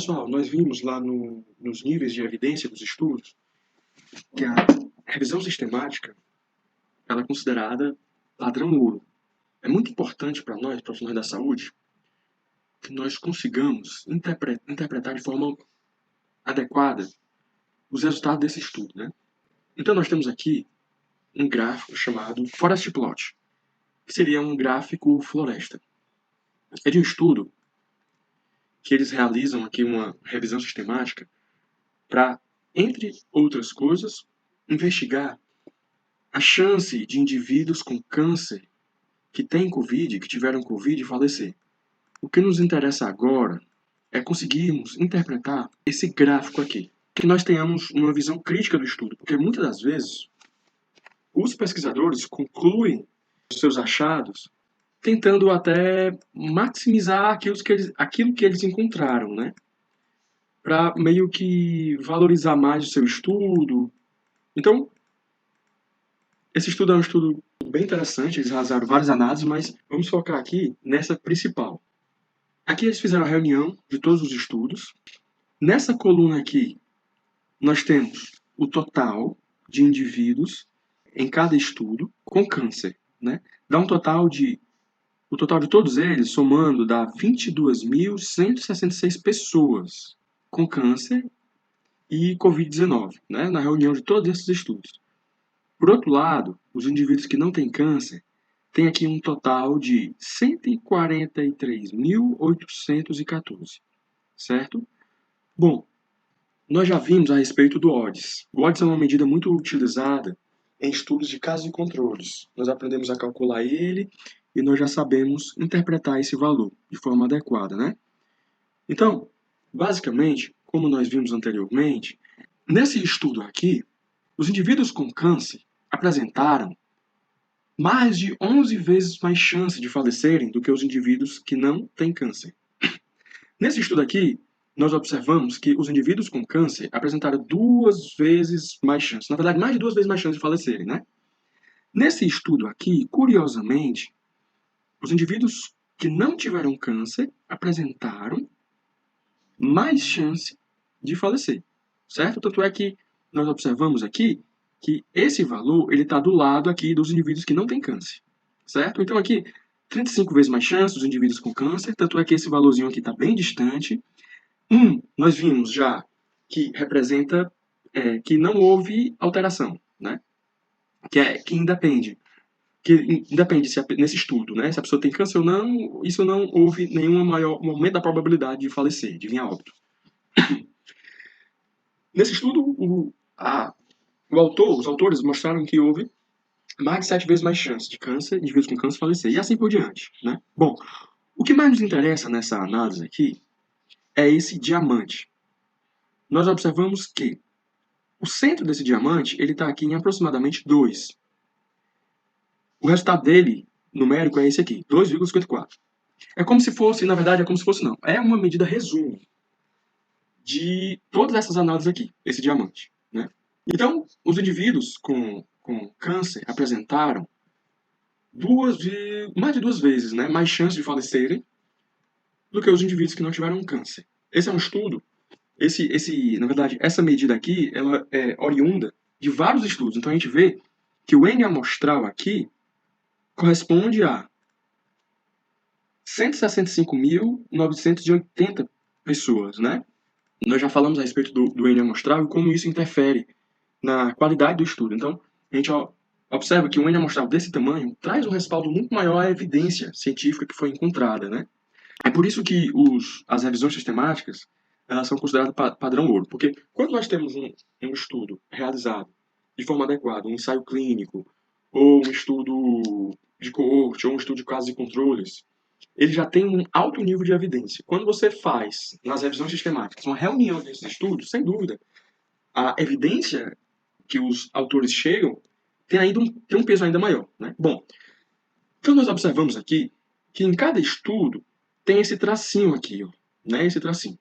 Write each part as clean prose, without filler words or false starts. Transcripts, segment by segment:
pessoal, nós vimos lá nos níveis de evidência dos estudos que a revisão sistemática ela é considerada padrão ouro. É muito importante para nós, profissionais da saúde, que nós consigamos interpretar de forma adequada os resultados desse estudo, né? Então nós temos aqui um gráfico chamado Forest Plot, que seria um gráfico floresta. É de um estudo que eles realizam aqui uma revisão sistemática para, entre outras coisas, investigar a chance de indivíduos com câncer que têm Covid, que tiveram Covid, falecer. O que nos interessa agora é conseguirmos interpretar esse gráfico aqui, que nós tenhamos uma visão crítica do estudo, porque muitas das vezes os pesquisadores concluem os seus achados tentando até maximizar aquilo que eles encontraram, né? Para meio que valorizar mais o seu estudo. Então, esse estudo é um estudo bem interessante, eles realizaram várias análises, mas vamos focar aqui nessa principal. Aqui eles fizeram a reunião de todos os estudos. Nessa coluna aqui, nós temos o total de indivíduos em cada estudo com câncer, né? Dá o total de todos eles, somando, dá 22.166 pessoas com câncer e Covid-19, né? Na reunião de todos esses estudos. Por outro lado, os indivíduos que não têm câncer têm aqui um total de 143.814, certo? Bom, nós já vimos a respeito do odds. O odds é uma medida muito utilizada em estudos de casos e controles. Nós aprendemos a calcular ele e nós já sabemos interpretar esse valor de forma adequada, né? Então, basicamente, como nós vimos anteriormente, nesse estudo aqui, os indivíduos com câncer apresentaram mais de 11 vezes mais chance de falecerem do que os indivíduos que não têm câncer. Nesse estudo aqui, nós observamos que os indivíduos com câncer apresentaram 2 vezes mais chance, na verdade, mais de 2 vezes mais chance de falecerem, né? Nesse estudo aqui, curiosamente, os indivíduos que não tiveram câncer apresentaram mais chance de falecer, certo? Tanto é que nós observamos aqui que esse valor ele está do lado aqui dos indivíduos que não têm câncer, certo? Então aqui 35 vezes mais chance dos indivíduos com câncer, tanto é que esse valorzinho aqui está bem distante. Nós vimos já que representa que não houve alteração, né? Que independe se nesse estudo, né? Se a pessoa tem câncer ou não, isso não houve nenhum um aumento da probabilidade de falecer, de vir a óbito. Nesse estudo, os autores mostraram que houve mais de 7 vezes mais chance de indivíduos com câncer falecer, e assim por diante, né? Bom, o que mais nos interessa nessa análise aqui é esse diamante. Nós observamos que o centro desse diamante ele está aqui em aproximadamente 2. O resultado dele, numérico, é esse aqui, 2,54. É como se fosse, na verdade, não. É uma medida resumo de todas essas análises aqui, esse diamante, né? Então, os indivíduos com câncer apresentaram mais de 2 vezes, né, mais chance de falecerem do que os indivíduos que não tiveram câncer. Esse é um estudo, na verdade, essa medida aqui, ela é oriunda de vários estudos. Então a gente vê que o N amostral aqui corresponde a 165.980 pessoas, né? Nós já falamos a respeito do N amostral e como isso interfere na qualidade do estudo. Então, a gente observa que um N amostral desse tamanho traz um respaldo muito maior à evidência científica que foi encontrada, né? É por isso que as revisões sistemáticas elas são consideradas padrão ouro, porque quando nós temos um estudo realizado de forma adequada, um ensaio clínico, ou um estudo de coorte, ou um estudo de casos e controles, ele já tem um alto nível de evidência. Quando você faz, nas revisões sistemáticas, uma reunião desses estudos, sem dúvida, a evidência que os autores chegam tem um peso ainda maior, né? Bom, então nós observamos aqui que em cada estudo tem esse tracinho aqui, ó, né? Esse tracinho.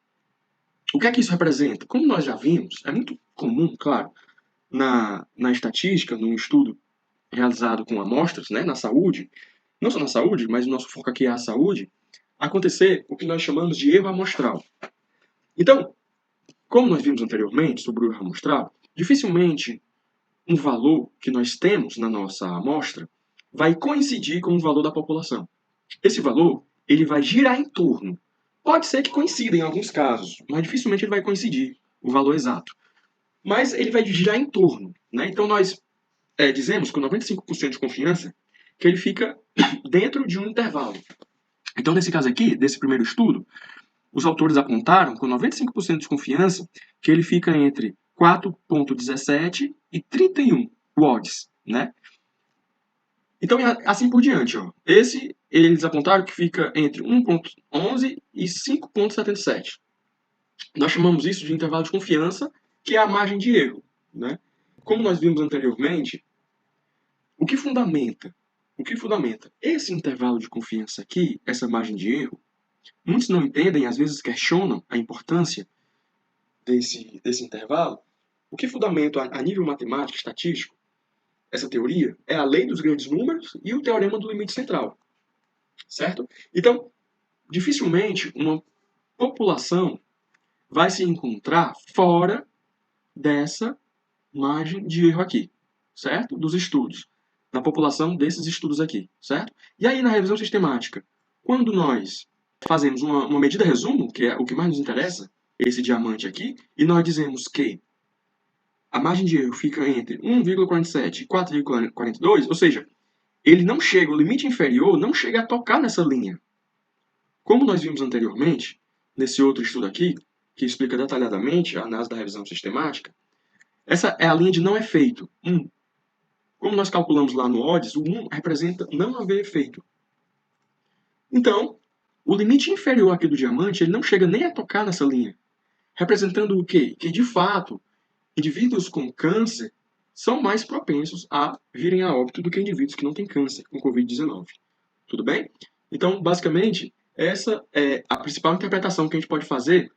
O que é que isso representa? Como nós já vimos, é muito comum, claro, na estatística, num estudo realizado com amostras, né, na saúde, não só na saúde, mas o nosso foco aqui é a saúde, acontecer o que nós chamamos de erro amostral. Então, como nós vimos anteriormente sobre o erro amostral, dificilmente um valor que nós temos na nossa amostra vai coincidir com o valor da população. Esse valor ele vai girar em torno. Pode ser que coincida em alguns casos, mas dificilmente ele vai coincidir o valor exato. Mas ele vai girar em torno. Né? Então nós dizemos com 95% de confiança que ele fica dentro de um intervalo. Então nesse caso aqui, desse primeiro estudo, os autores apontaram com 95% de confiança que ele fica entre 4,17 e 31 watts, né? Então, assim por diante, ó. Esse, eles apontaram que fica entre 1,11 e 5,77. Nós chamamos isso de intervalo de confiança, que é a margem de erro, né? Como nós vimos anteriormente, o que fundamenta esse intervalo de confiança aqui, essa margem de erro, muitos não entendem, às vezes questionam a importância desse intervalo. O que fundamenta a nível matemático, estatístico, essa teoria é a lei dos grandes números e o teorema do limite central, certo? Então, dificilmente uma população vai se encontrar fora dessa margem de erro aqui, certo? Dos estudos, na população desses estudos aqui, certo? E aí, na revisão sistemática, quando nós fazemos uma medida resumo, que é o que mais nos interessa, esse diamante aqui, e nós dizemos que a margem de erro fica entre 1,47 e 4,42, ou seja, ele não chega, o limite inferior não chega a tocar nessa linha. Como nós vimos anteriormente, nesse outro estudo aqui, que explica detalhadamente a análise da revisão sistemática, essa é a linha de não efeito, 1. Como nós calculamos lá no odds, o 1 representa não haver efeito. Então, o limite inferior aqui do diamante, ele não chega nem a tocar nessa linha. Representando o quê? Que, de fato, indivíduos com câncer são mais propensos a virem a óbito do que indivíduos que não têm câncer com Covid-19. Tudo bem? Então, basicamente, essa é a principal interpretação que a gente pode fazer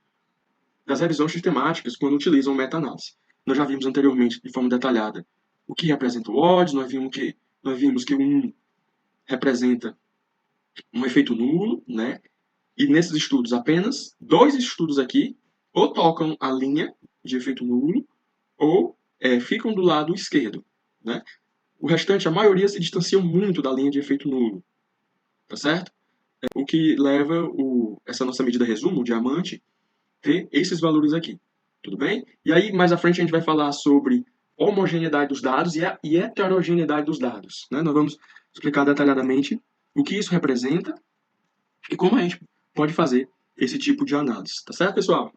das revisões sistemáticas quando utilizam meta-análise. Nós já vimos anteriormente, de forma detalhada, o que representa o odds, nós vimos que o 1 representa um efeito nulo, né? E nesses estudos, apenas 2 estudos aqui ou tocam a linha de efeito nulo ou ficam do lado esquerdo, né? O restante, a maioria, se distanciam muito da linha de efeito nulo, tá certo? O que leva essa nossa medida resumo, o diamante, ter esses valores aqui, tudo bem? E aí, mais à frente, a gente vai falar sobre homogeneidade dos dados e heterogeneidade dos dados, né? Nós vamos explicar detalhadamente o que isso representa e como a gente pode fazer esse tipo de análise, tá certo, pessoal?